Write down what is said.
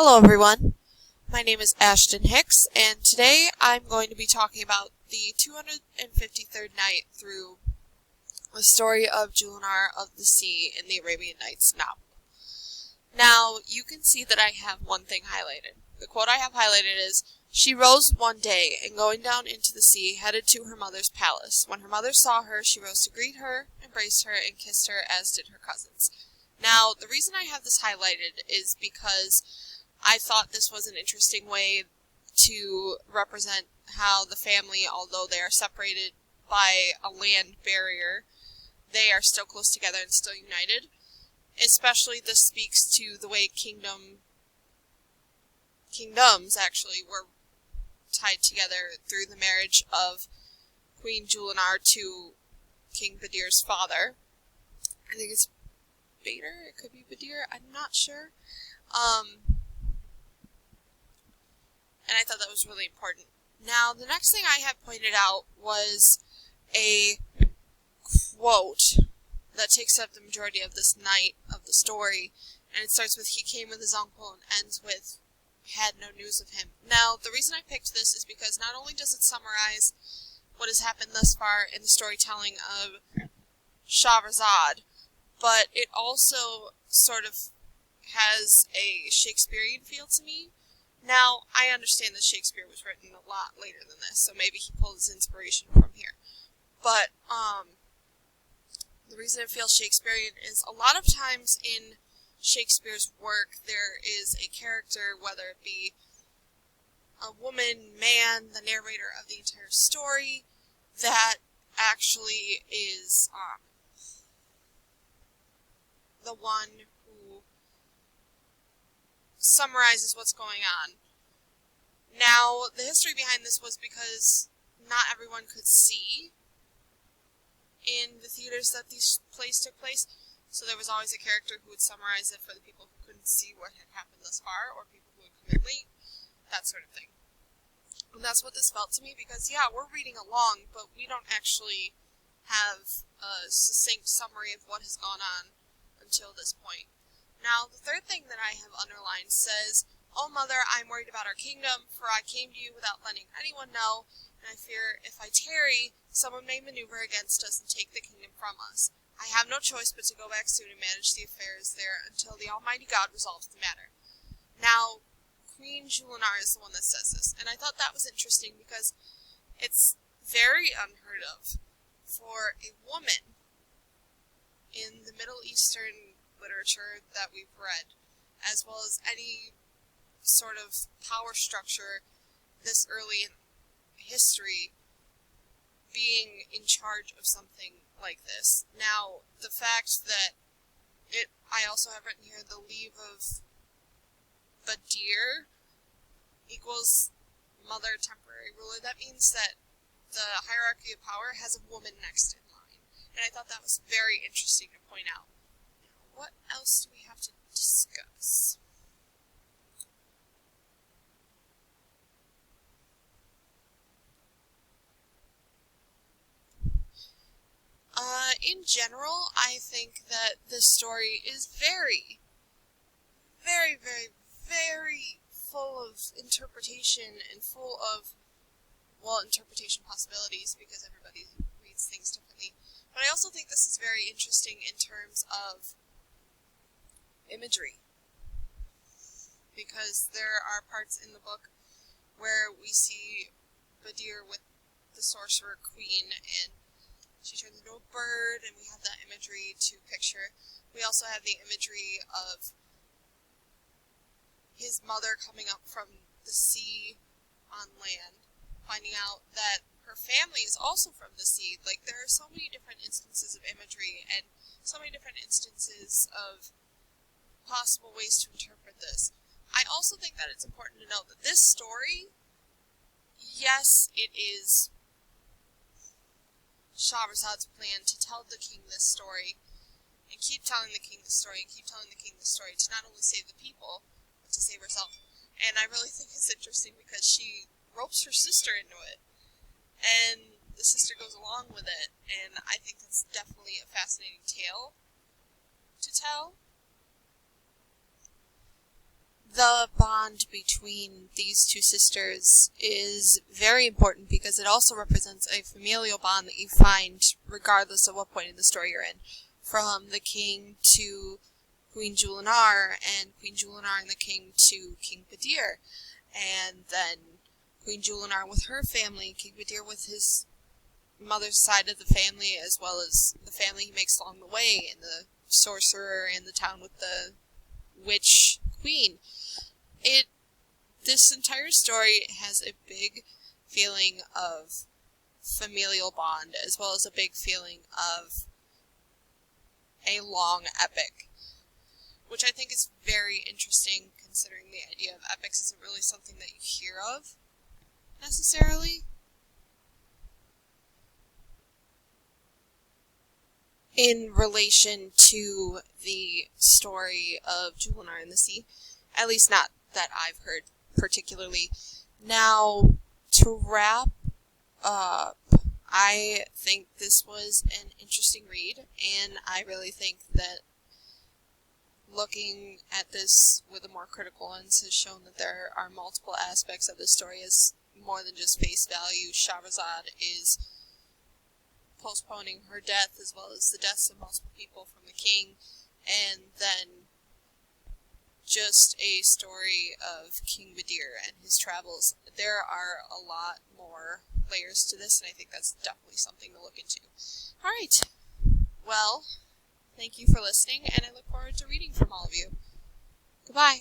Hello everyone, my name is Ashton Hicks, and today I'm going to be talking about the 253rd night through the story of Julnar of the Sea in the Arabian Nights novel. Now, you can see that I have one thing highlighted. The quote I have highlighted is, "She rose one day, and going down into the sea, headed to her mother's palace. When her mother saw her, she rose to greet her, embraced her, and kissed her, as did her cousins." Now, the reason I have this highlighted is because I thought this was an interesting way to represent how the family, although they are separated by a land barrier, they are still close together and still united. Especially this speaks to the way kingdoms actually were tied together through the marriage of Queen Julnar to King Badir's father. I think it's Bader, it could be Badir, I'm not sure. And I thought that was really important. Now, the next thing I had pointed out was a quote that takes up the majority of this night of the story, and it starts with, "He came with his uncle," and ends with, "Had no news of him." Now, the reason I picked this is because not only does it summarize what has happened thus far in the storytelling of Shahrazad, but it also sort of has a Shakespearean feel to me. Now, I understand that Shakespeare was written a lot later than this, so maybe he pulled his inspiration from here. But, the reason it feels Shakespearean is a lot of times in Shakespeare's work, there is a character, whether it be a woman, man, the narrator of the entire story, that actually is, the one who summarizes what's going on. Now, the history behind this was because not everyone could see in the theaters that these plays took place, so there was always a character who would summarize it for the people who couldn't see what had happened thus far, or people who would come in late, that sort of thing. And that's what this felt to me, because yeah, we're reading along, but we don't actually have a succinct summary of what has gone on until this point. Now, the third thing that I have underlined says, "Oh, mother, I am worried about our kingdom, for I came to you without letting anyone know, and I fear if I tarry, someone may maneuver against us and take the kingdom from us. I have no choice but to go back soon and manage the affairs there until the Almighty God resolves the matter." Now, Queen Julnar is the one that says this, and I thought that was interesting because it's very unheard of for a woman in the Middle Eastern literature that we've read, as well as any sort of power structure this early in history, being in charge of something like this. Now, the fact that I also have written here, the leave of Badir equals mother temporary ruler, that means that the hierarchy of power has a woman next in line. And I thought that was very interesting to point out. What else do we have to discuss? In general, I think that this story is very, very, very, very full of interpretation and full of, well, interpretation possibilities, because everybody reads things differently. But I also think this is very interesting in terms of imagery, because there are parts in the book where we see Badir with the sorcerer queen, and she turns into a bird, and we have that imagery to picture. We also have the imagery of his mother coming up from the sea on land, finding out that her family is also from the sea. Like, there are so many different instances of imagery, and so many different instances of possible ways to interpret this. I also think that it's important to note that this story, yes, it is Shahrazad's plan to tell the king this story, and keep telling the king the story, and keep telling the king the story, to not only save the people, but to save herself. And I really think it's interesting because she ropes her sister into it, and the sister goes along with it, and I think that's definitely a fascinating tale to tell. the bond between these two sisters is very important because it also represents a familial bond that you find regardless of what point in the story you're in. From the king to Queen Julinar, and Queen Julinar and the king to King Badir. And then Queen Julinar with her family, King Badir with his mother's side of the family, as well as the family he makes along the way, and the sorcerer in the town with the witch queen. This entire story has a big feeling of familial bond, as well as a big feeling of a long epic, which I think is very interesting, considering the idea of epics isn't really something that you hear of, necessarily. In relation to the story of Julinar and the Sea, at least not that I've heard particularly. Now, to wrap up, I think this was an interesting read, and I really think that looking at this with a more critical lens has shown that there are multiple aspects of this story as more than just face value. Shahrazad is postponing her death, as well as the deaths of multiple people from the king, and then just a story of King Badir and his travels. There are a lot more layers to this, and I think that's definitely something to look into. Alright, well, thank you for listening, and I look forward to reading from all of you. Goodbye.